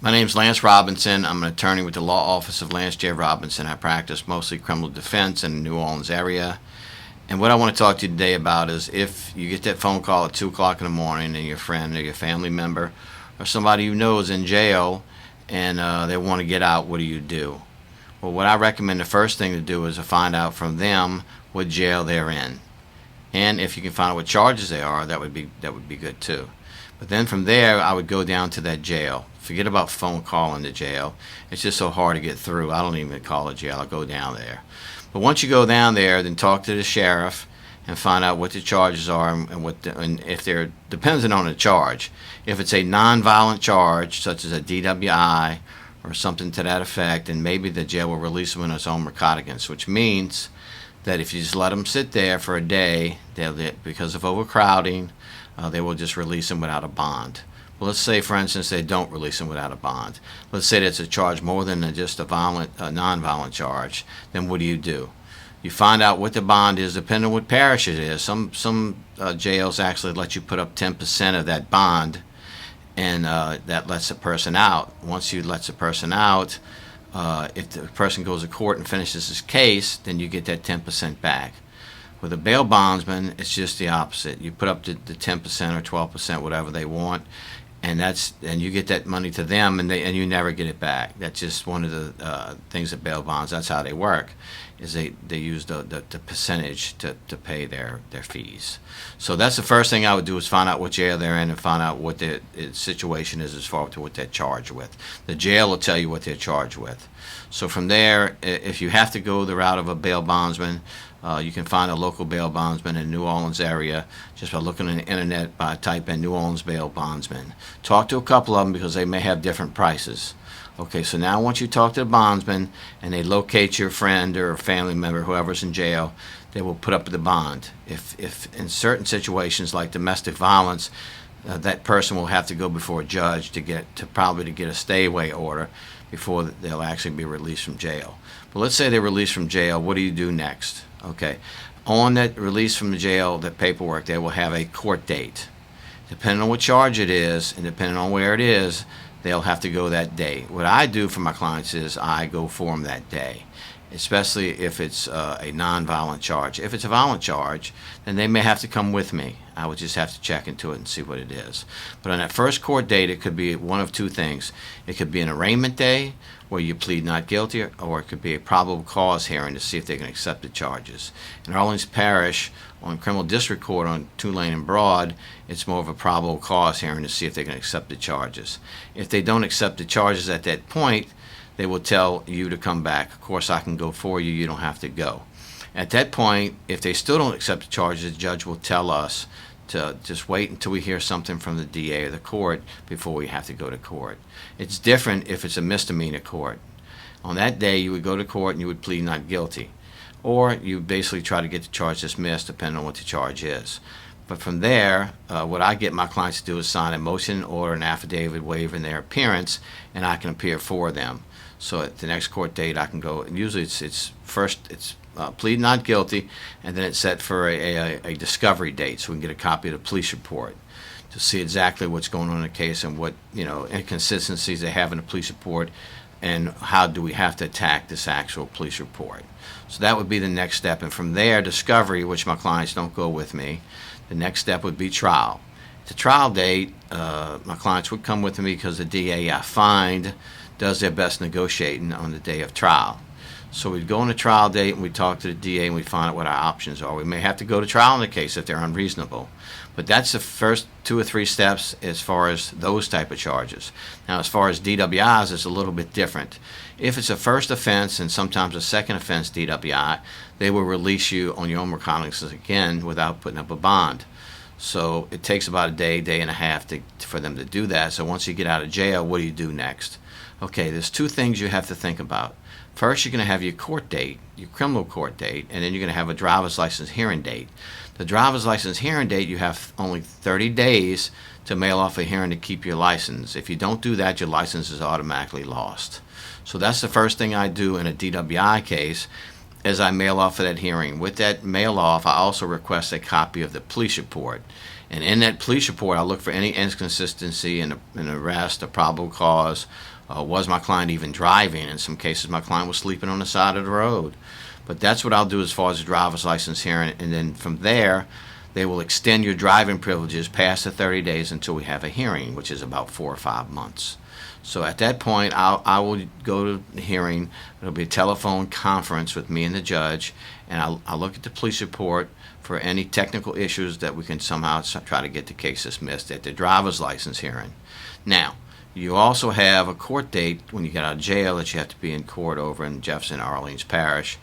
My name's Lance Robinson. I'm an attorney with the Law Office of Lance J. Robinson. I practice mostly criminal defense in the New Orleans area. And what I want to talk to you today about is if you get that phone call at 2 o'clock in the morning and your friend or your family member or somebody you know is in jail and they want to get out, what do you do? Well, what I recommend the first thing to do is to find out from them what jail they're in. And if you can find out what charges they are, that would be good too. But then from there, I would go down to that jail. Forget about phone calling the jail. It's just so hard to get through. I don't even call a jail. I'll go down there. But once you go down there, then talk to the sheriff and find out what the charges are and if they're dependent on the charge. If it's a non-violent charge, such as a DWI or something to that effect, then maybe the jail will release them on its own recognizance, which means that if you just let them sit there for a day, because of overcrowding, they will just release them without a bond. Well, let's say, for instance, they don't release them without a bond. Let's say that's a charge more than just a non-violent charge. Then what do? You find out what the bond is, depending on what parish it is. Some jails actually let you put up 10% of that bond, and that lets the person out. Once you let the person out, if the person goes to court and finishes his case, then you get that 10% back. With a bail bondsman, it's just the opposite. You put up the 10% or 12%, whatever they want, and you get that money to them, and you never get it back. That's just one of the things that bail bonds. That's how they work. Is they use the percentage to pay their fees. So that's the first thing I would do is find out what jail they're in and find out what their situation is as far as what they're charged with. The jail will tell you what they're charged with. So from there, if you have to go the route of a bail bondsman, you can find a local bail bondsman in the New Orleans area just by looking on the internet, by type in New Orleans bail bondsman. Talk to a couple of them because they may have different prices. Okay, so now once you talk to the bondsman and they locate your friend or family member, whoever's in jail, they will put up the bond. If in certain situations like domestic violence, that person will have to go before a judge to probably get a stay-away order before they'll actually be released from jail. But let's say they're released from jail. What do you do next? Okay, on that release from the jail, that paperwork, they will have a court date. Depending on what charge it is and depending on where it is, they'll have to go that day. What I do for my clients is I go for them that day, especially if it's a non-violent charge. If it's a violent charge, then they may have to come with me. I would just have to check into it and see what it is. But on that first court date, it could be one of two things. It could be an arraignment day where you plead not guilty, or it could be a probable cause hearing to see if they can accept the charges. In Orleans Parish, on criminal district court on Tulane and Broad, it's more of a probable cause hearing to see if they can accept the charges. If they don't accept the charges at that point, they will tell you to come back. Of course, I can go for you. You don't have to go. At that point, if they still don't accept the charges, the judge will tell us to just wait until we hear something from the DA or the court before we have to go to court. It's different if it's a misdemeanor court. On that day, you would go to court and you would plead not guilty. Or you basically try to get the charge dismissed depending on what the charge is. But from there, what I get my clients to do is sign a motion or an affidavit waiving their appearance, and I can appear for them. So at the next court date, I can go, and usually it's plead not guilty, and then it's set for a discovery date, so we can get a copy of the police report to see exactly what's going on in the case and what inconsistencies they have in the police report, and how do we have to attack this actual police report. So that would be the next step, and from there, discovery, which my clients don't go with me. The next step would be trial. The trial date, my clients would come with me because the DA, I find, does their best negotiating on the day of trial. So we'd go on a trial date and we'd talk to the DA and we'd find out what our options are. We may have to go to trial in the case if they're unreasonable. But that's the first 2 or 3 steps as far as those type of charges. Now, as far as DWIs, it's a little bit different. If it's a first offense and sometimes a second offense DWI, they will release you on your own recognizance again without putting up a bond. So it takes about a day and a half for them to do that. So once you get out of jail, what do you do next? Okay, there's 2 things you have to think about. First, you're going to have your court date, your criminal court date, and then you're going to have a driver's license hearing date. The driver's license hearing date, you have only 30 days to mail off a hearing to keep your license. If you don't do that, your license is automatically lost. So that's the first thing I do in a DWI case, is I mail off for that hearing. With that mail off, I also request a copy of the police report. And in that police report, I'll look for any inconsistency in an arrest, a probable cause. Was my client even driving? In some cases, my client was sleeping on the side of the road. But that's what I'll do as far as the driver's license hearing. And then from there, they will extend your driving privileges past the 30 days until we have a hearing, which is about 4 or 5 months. So at that point, I will go to the hearing. It'll be a telephone conference with me and the judge, and I'll look at the police report for any technical issues that we can somehow try to get the case dismissed at the driver's license hearing. Now, you also have a court date when you get out of jail that you have to be in court over in Jefferson Orleans Parish.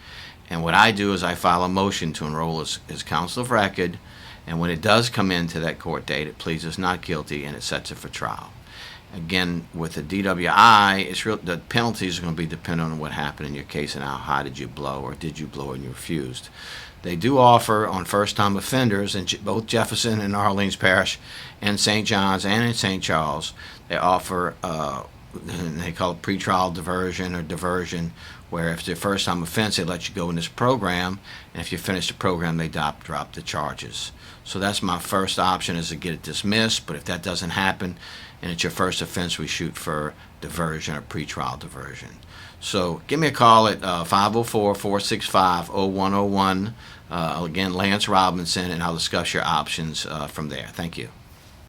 And what I do is I file a motion to enroll as counsel of record, and when it does come into that court date, it pleads us not guilty and it sets it for trial. Again, with the DWI, the penalties are going to be dependent on what happened in your case and how high did you blow, or did you blow and you refused. They do offer on first-time offenders in both Jefferson and Orleans Parish and St. John's and in St. Charles. They offer, they call it pretrial diversion or diversion, where if it's your first-time offense, they let you go in this program, and if you finish the program, they drop the charges. So that's my first option, is to get it dismissed, but if that doesn't happen and it's your first offense, we shoot for diversion or pretrial diversion. So give me a call at 504-465-0101. Again, Lance Robinson, and I'll discuss your options from there. Thank you.